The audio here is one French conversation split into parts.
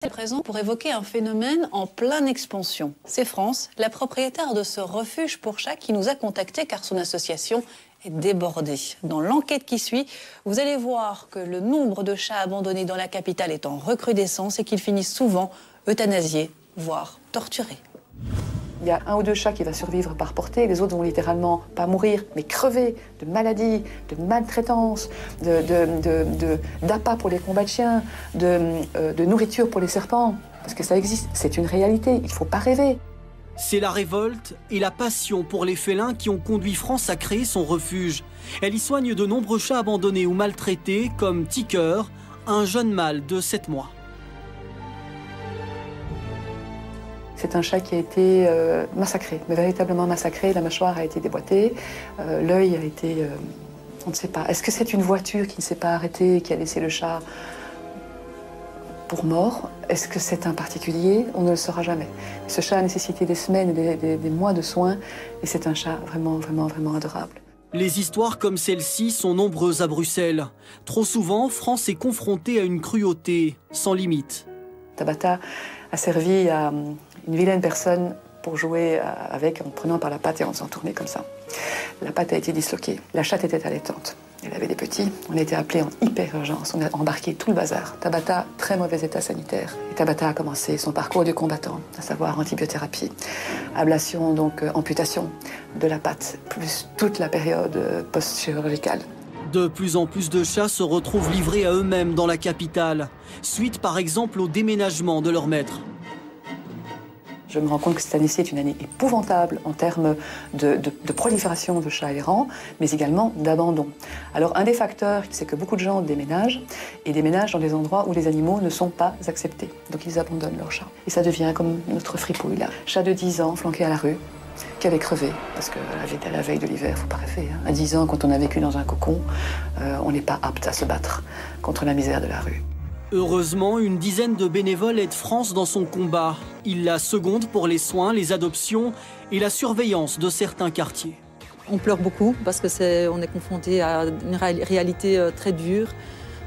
C'est présent pour évoquer un phénomène en pleine expansion. C'est France, la propriétaire de ce refuge pour chats, qui nous a contactés car son association est débordée. Dans l'enquête qui suit, vous allez voir que le nombre de chats abandonnés dans la capitale est en recrudescence et qu'ils finissent souvent euthanasiés, voire torturés. Il y a 1 ou 2 chats qui vont survivre par portée, les autres vont littéralement pas mourir, mais crever de maladies, de maltraitance, d'appât pour les combats de chiens, de nourriture pour les serpents. Parce que ça existe, c'est une réalité, il ne faut pas rêver. C'est la révolte et la passion pour les félins qui ont conduit France à créer son refuge. Elle y soigne de nombreux chats abandonnés ou maltraités, comme Ticker, un jeune mâle de 7 mois. C'est un chat qui a été massacré, mais véritablement massacré. La mâchoire a été déboîtée, l'œil a été... on ne sait pas. Est-ce que c'est une voiture qui ne s'est pas arrêtée et qui a laissé le chat pour mort? Est-ce que c'est un particulier? On ne le saura jamais. Ce chat a nécessité des semaines et des mois de soins, et c'est un chat vraiment adorable. Les histoires comme celle-ci sont nombreuses à Bruxelles. Trop souvent, France est confrontée à une cruauté sans limite. Tabata a servi à une vilaine personne pour jouer avec, en prenant par la patte et en faisant tourner comme ça. La patte a été disloquée. La chatte était allaitante. Elle avait des petits. On a été appelé en hyper urgence. On a embarqué tout le bazar. Tabata, très mauvais état sanitaire. Et Tabata a commencé son parcours du combattant, à savoir antibiothérapie, ablation, donc amputation de la patte, plus toute la période post-chirurgicale. De plus en plus de chats se retrouvent livrés à eux-mêmes dans la capitale, suite par exemple au déménagement de leur maître. Je me rends compte que cette année-ci est une année épouvantable en termes de prolifération de chats errants, mais également d'abandon. Alors un des facteurs, c'est que beaucoup de gens déménagent, et déménagent dans des endroits où les animaux ne sont pas acceptés. Donc ils abandonnent leurs chats. Et ça devient comme notre fripouille là. Chat de 10 ans, flanqué à la rue, qui avait crevé, parce qu'elle était à la veille de l'hiver, faut pas rêver. Hein. À 10 ans, quand on a vécu dans un cocon, on n'est pas apte à se battre contre la misère de la rue. Heureusement, une dizaine de bénévoles aident France dans son combat. Ils la secondent pour les soins, les adoptions et la surveillance de certains quartiers. On pleure beaucoup parce que on est confronté à une réalité très dure.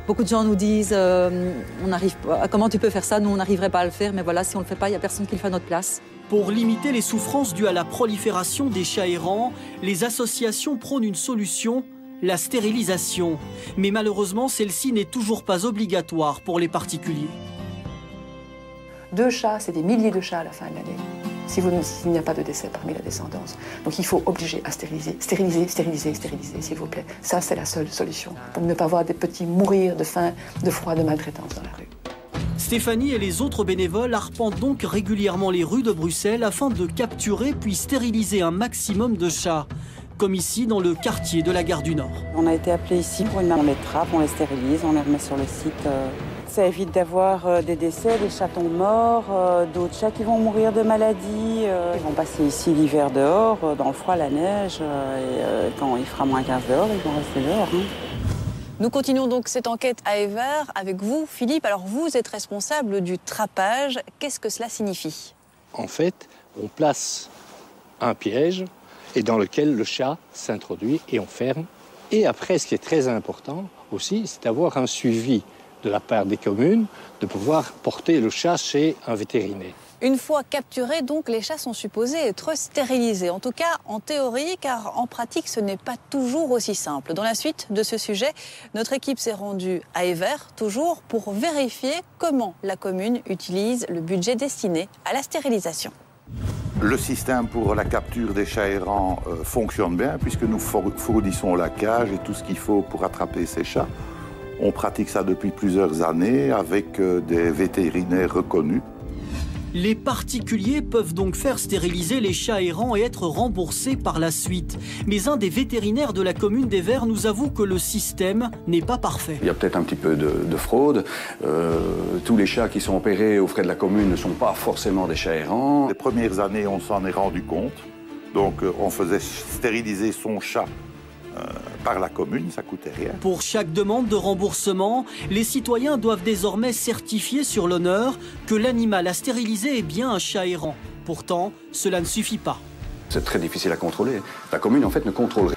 Beaucoup de gens nous disent on n'arrive pas, comment tu peux faire ça? Nous, on n'arriverait pas à le faire, mais voilà, si on ne le fait pas, il n'y a personne qui le fait à notre place. Pour limiter les souffrances dues à la prolifération des chats errants, les associations prônent une solution, la stérilisation. Mais malheureusement, celle-ci n'est toujours pas obligatoire pour les particuliers. 2 chats, c'est des milliers de chats à la fin de l'année, s'il n'y a pas de décès parmi la descendance. Donc il faut obliger à stériliser, s'il vous plaît. Ça, c'est la seule solution, pour ne pas voir des petits mourir de faim, de froid, de maltraitance dans la rue. Stéphanie et les autres bénévoles arpentent donc régulièrement les rues de Bruxelles afin de capturer puis stériliser un maximum de chats, comme ici dans le quartier de la Gare du Nord. On a été appelé ici pour on les trappe, on les stérilise, on les remet sur le site. Ça évite d'avoir des décès, des chatons morts, d'autres chats qui vont mourir de maladies. Ils vont passer ici l'hiver dehors, dans le froid, la neige, et quand il fera moins 15 dehors, ils vont rester dehors. Hein. Nous continuons donc cette enquête à Evere avec vous, Philippe. Alors vous êtes responsable du trappage. Qu'est-ce que cela signifie? En fait, on place un piège et dans lequel le chat s'introduit et on ferme. Et après, ce qui est très important aussi, c'est d'avoir un suivi de la part des communes, de pouvoir porter le chat chez un vétérinaire. Une fois capturés, donc, les chats sont supposés être stérilisés. En tout cas, en théorie, car en pratique, ce n'est pas toujours aussi simple. Dans la suite de ce sujet, notre équipe s'est rendue à Evere, toujours pour vérifier comment la commune utilise le budget destiné à la stérilisation. Le système pour la capture des chats errants fonctionne bien, puisque nous fournissons la cage et tout ce qu'il faut pour attraper ces chats. On pratique ça depuis plusieurs années avec des vétérinaires reconnus. Les particuliers peuvent donc faire stériliser les chats errants et être remboursés par la suite. Mais un des vétérinaires de la commune d'Evere nous avoue que le système n'est pas parfait. Il y a peut-être un petit peu de fraude. Tous les chats qui sont opérés aux frais de la commune ne sont pas forcément des chats errants. Les premières années, on s'en est rendu compte. Donc on faisait stériliser son chat par la commune, ça coûtait rien. Pour chaque demande de remboursement, les citoyens doivent désormais certifier sur l'honneur que l'animal à stériliser est bien un chat errant. Pourtant, cela ne suffit pas. C'est très difficile à contrôler. La commune, en fait, ne contrôle rien.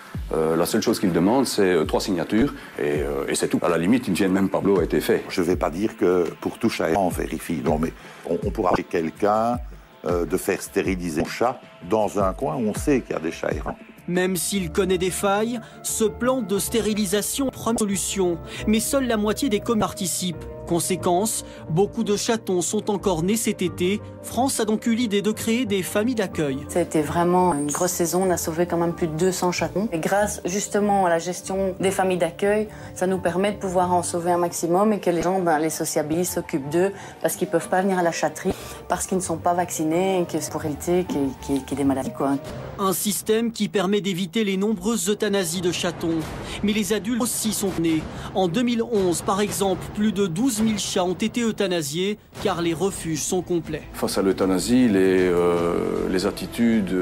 La seule chose qu'ils demandent, c'est 3 signatures et c'est tout. À la limite, une gêne même Pablo a été fait. Je ne vais pas dire que pour tout chat errant, on vérifie. Non, mais on pourra chez quelqu'un de faire stériliser son chat dans un coin où on sait qu'il y a des chats errants. Même s'il connaît des failles, ce plan de stérilisation prend une solution. Mais seule la moitié des communes participent. Conséquence, beaucoup de chatons sont encore nés cet été. France a donc eu l'idée de créer des familles d'accueil. Ça a été vraiment une grosse saison, on a sauvé quand même plus de 200 chatons. Et grâce justement à la gestion des familles d'accueil, ça nous permet de pouvoir en sauver un maximum et que les gens les sociabilisent, s'occupent d'eux, parce qu'ils ne peuvent pas venir à la chatterie, parce qu'ils ne sont pas vaccinés et que c'est pour éviter qu'il y ait des maladies, quoi. Un système qui permet d'éviter les nombreuses euthanasies de chatons. Mais les adultes aussi sont nés. En 2011, par exemple, plus de 12 000 chats ont été euthanasiés car les refuges sont complets. Face à l'euthanasie, les attitudes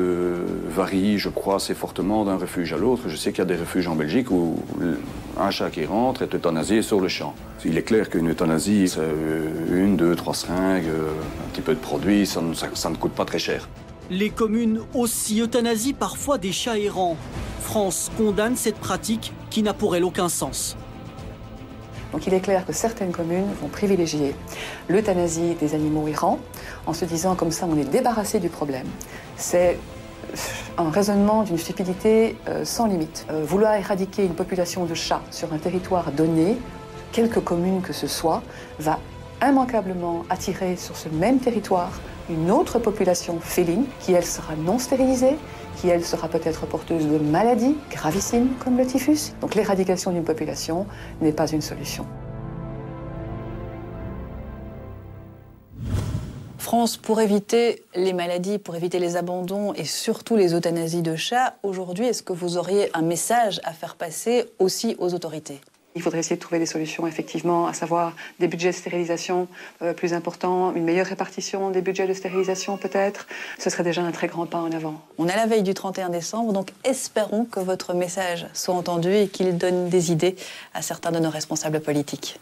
varient, je crois, assez fortement d'un refuge à l'autre. Je sais qu'il y a des refuges en Belgique où un chat qui rentre est euthanasié sur le champ. Il est clair qu'une euthanasie, c'est 1, 2, 3 seringues, un petit peu de produit, ça ne coûte pas très cher. Les communes aussi euthanasient parfois des chats errants. France condamne cette pratique qui n'a pour elle aucun sens. Donc il est clair que certaines communes vont privilégier l'euthanasie des animaux errants en se disant comme ça on est débarrassé du problème. C'est un raisonnement d'une stupidité sans limite. Vouloir éradiquer une population de chats sur un territoire donné, quelque commune que ce soit, va immanquablement attirer sur ce même territoire une autre population féline qui, elle, sera non stérilisée, qui, elle, sera peut-être porteuse de maladies gravissimes comme le typhus. Donc l'éradication d'une population n'est pas une solution. France, pour éviter les maladies, pour éviter les abandons et surtout les euthanasies de chats, aujourd'hui, est-ce que vous auriez un message à faire passer aussi aux autorités ? Il faudrait essayer de trouver des solutions, effectivement, à savoir des budgets de stérilisation plus importants, une meilleure répartition des budgets de stérilisation peut-être. Ce serait déjà un très grand pas en avant. On est à la veille du 31 décembre, donc espérons que votre message soit entendu et qu'il donne des idées à certains de nos responsables politiques.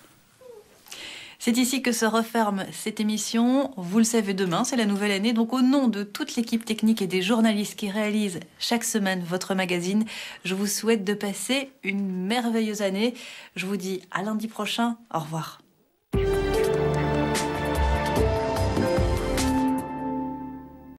C'est ici que se referme cette émission. Vous le savez, demain, c'est la nouvelle année. Donc, au nom de toute l'équipe technique et des journalistes qui réalisent chaque semaine votre magazine, je vous souhaite de passer une merveilleuse année. Je vous dis à lundi prochain. Au revoir.